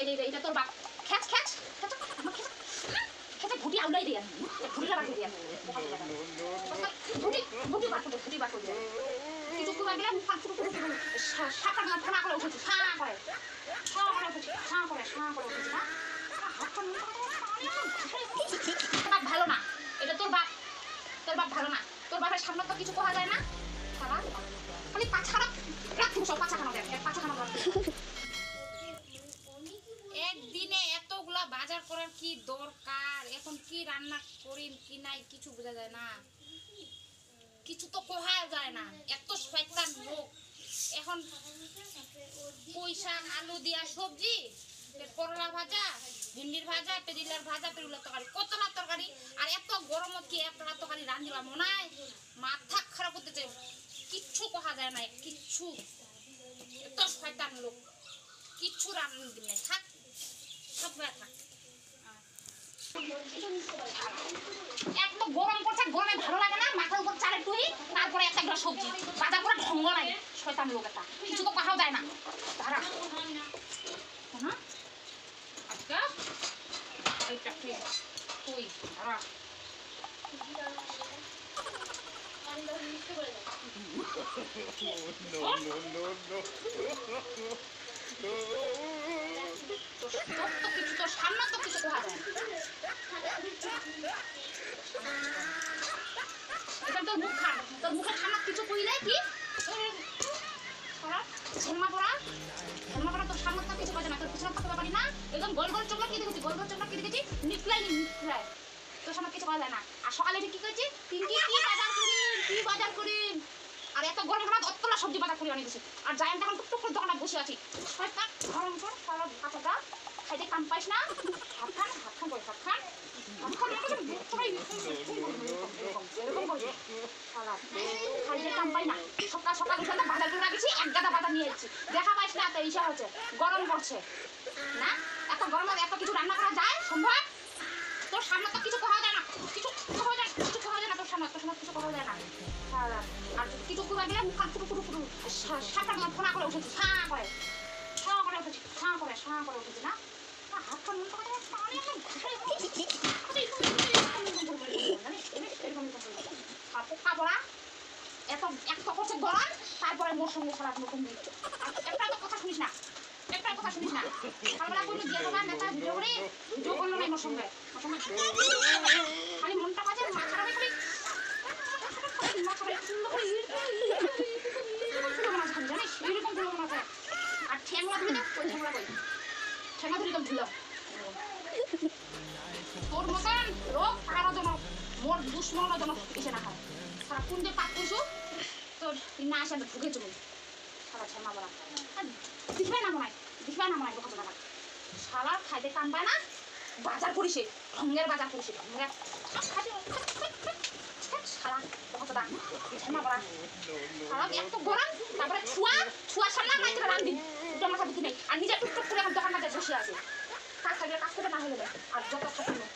এটা তোর বাপ খ্যাচ খ্যাচ খেতে ঘুটি আউলাই দিয়ে ঘুটিটা বার করে দিয়ে ঘুটি বার করে দিয়ে কিছু করে গেলে সাপটা না ফানা করে উঠেছে ফাঁ করে উঠেছে না বাপ ভালো না এটা তোর বাপ ভালো না তোর বাপের সামনে তো কিছু করা যায় না খালি পাছাড়া রাখবো সব পাছাখানা একদিনে এতগুলা বাজার করার কি দরকার এখন কি রান্না করি কি নাই কিছু বোঝা যায় না কিছু তো কোহা যায় না এত শয়তান লোক এখন পুঁই শাক আলু দিয়া সবজি করলা ভাজা ভিন্ডির ভাজা পেরিলার ভাজা পেরুলার তরকারি কতটা তরকারি আর এত গরমত কি একটা তরকারি রান্ধিলাম মনে হয় মাথা খারাপ করতে চাই কিচ্ছু কোহা যায় না কিচ্ছু এত শয়তান লোক কিচ্ছু রান্না দিন নাই থাক সব থাক একদম গরম করছে গরমে ভালো লাগে না মাথার উপর চালের টুই তারপরে একটা গ্লাস সবজি বাজার করে ঢঙ্গ নাই শয়তান লোক একটা কিছু তো কোথাও যায় না দাঁড়া হ্যাঁ আচ্ছা এইটা ঠিক তুই দাঁড়া তোর সামনে তো কিছু কোহা যায় এটা তোর মুখ খান তোর মুখের সামনে কিছু কইলে কি ঝেলমা পড়া তোর সামনে তো কিছু কাজে না তোর পিছনে থাকতে পারি না একদম গোল গোল চোখলা কি দেখেছি নিকলাই তোর সামনে কিছু করা যায় না আর সকালে কি করেছি তিনটি কি বাজার করি আর এত গরম ভাত অতলা সবজি বাজার করে আনিয়েছি আর যাই আমি তখন টুকটুক করে দোকানে বসে আছি গরম কর ভাতটা খাইতে কাম পাইস না ভাত খান খাইতে কাম পাই না সকাল উঠে বাজার করে রাখছি এক গাদা বাজার নিয়ে এসেছি দেখা পাইস না এত ইচ্ছা হচ্ছে গরম করছে না এত গরমে এত কিছু রান্না করা যায় সম্ভব তোর সামনে তো কিছু করা যায় না কিছু করা যায় না তোর সামনে কিছু করা যায় না আর কিছু করে গেলে মুখ পুরো সাপটা না ফোনা করে উঠেছে ফাঁ করে উঠেছে না হাত খান মন করে এত করছে গরম তারপরে মোর সঙ্গে খারাপ নতুন একটা কথা শুনিস না সকালবেলা বললো যে তোমার নেতা ভিডিও করলো নাই মোর সঙ্গে খালি মনটা বাজে মাথা খালি জানিস এইরকম আর ঠেংলা ধরে ঠেংলা ধরে ধুলাম তোর মতন লোক আরো যেন মোর দুশ্মনরা যেন এসে না খায় সারা কোন যে পাক করছো তোর না এসে ঢুকে চলুন সারা ঠেংলা বলা দিখবে না মনে হয় কত টাকা সারা খাইতে কাম পায় না বাজার করিস ঢঙ্গের বাজার করিস ঢঙ্গের সারা কত টাকা ঠেংলা বলা সারা এত গরম তারপরে ছুয়া সামনে মাইতে রান্ধি দুটো মাথা দুটি নেই আর নিজে টুকটুক করে এখন দোকান বাজার বসে আছে কাজ থাকলে কাজ করে না হয়ে যাবে আর যত থাকবে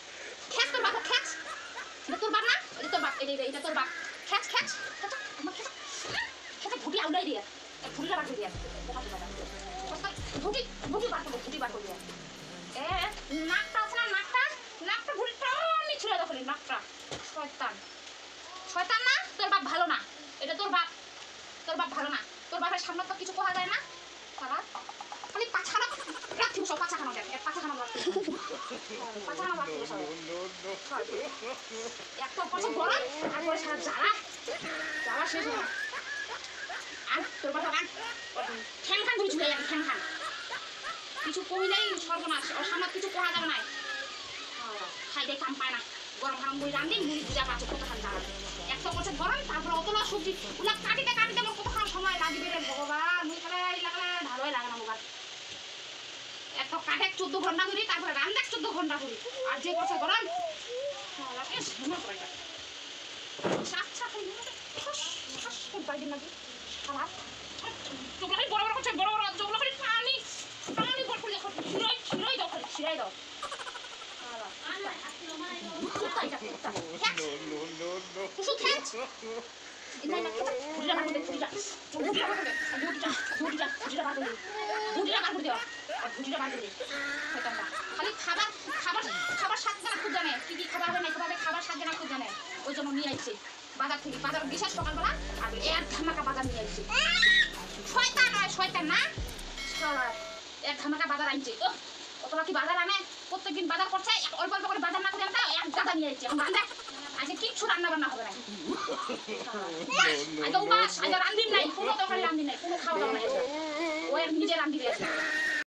খ্যাচ তোর বাপ খ্যাচ এটা তোর বাপ না এটা তোর বাপ খ্যাচ আমার খেতে ঘুটি আউলাই দিয়ে ঘুটিটা বার করে দিয়ে ঘুটি বার করে দিয়ে নাকটা আছে না নাকটা ঘুটিটা আমি ছুঁড়ে দখলি নাকটা শয়তান না তোর বাপ ভালো না এটা তোর বাপ ভালো না তোর বাপের সামনে তো কিছু করা যায় না তারা খালি পাছাড়া রাখবো সব পাছাখানা একটা পয়সা গরম তারপরে সারা জ্বালা শেষ হয় আর তোর বাবা ঠ্যাং খান ধরে চলে যাবে ঠ্যাং খান কিছু কইলেই সর্বনাশ ওর সামনে কিছু করা যাবে না খাইতে কাম পায় না গরম মুড়ি রান্ধি মুড়ি পূজা পাচ্ছে কতক্ষণ দাঁড়াবে একটা বছর গরম তারপরে অতলা সবজি ওগুলা কাটিতে আমার কতক্ষণ সময় লাগবে রে ভগবান মুড়ি লাগলে ভালোই লাগে না মোবাইল একটা কাটে 14 ঘন্টা ধরি তারপরে রান্না 14 ঘন্টা ধরি আর যে বছর গরম বড় করছে বড় চোখলা করে পানি ছিড়াই দাও আর ভুটিটা বার করে শয়তানটা খালি খাবার খাবার খাবার শাক জানা খুব জানে কি খাবার হবে না খাবার খাবার শাক জানা খুব জানে ওই জন্য নিয়ে আইছে বাজার থেকে বাজার বিশেষ সকালবেলা আর এক ধামাকা বাজার নিয়ে আইছে শয়তান নয় শয়তান না শালা এক ধামাকা বাজার আনছে অতটা কি বাজার আনে প্রত্যেকদিন বাজার করছে অল্প অল্প করে বাজার না করে আনতে এক গাদা নিয়ে আইছে এখন রান্না আজকে কিচ্ছু রান্না বান্না হবে না আজকে উপাস আজকে রান্দিন নাই কোনো তরকারি রান্দিন নাই কোনো খাওয়া দাওয়া নাই ও নিজে রান্দি দিয়েছে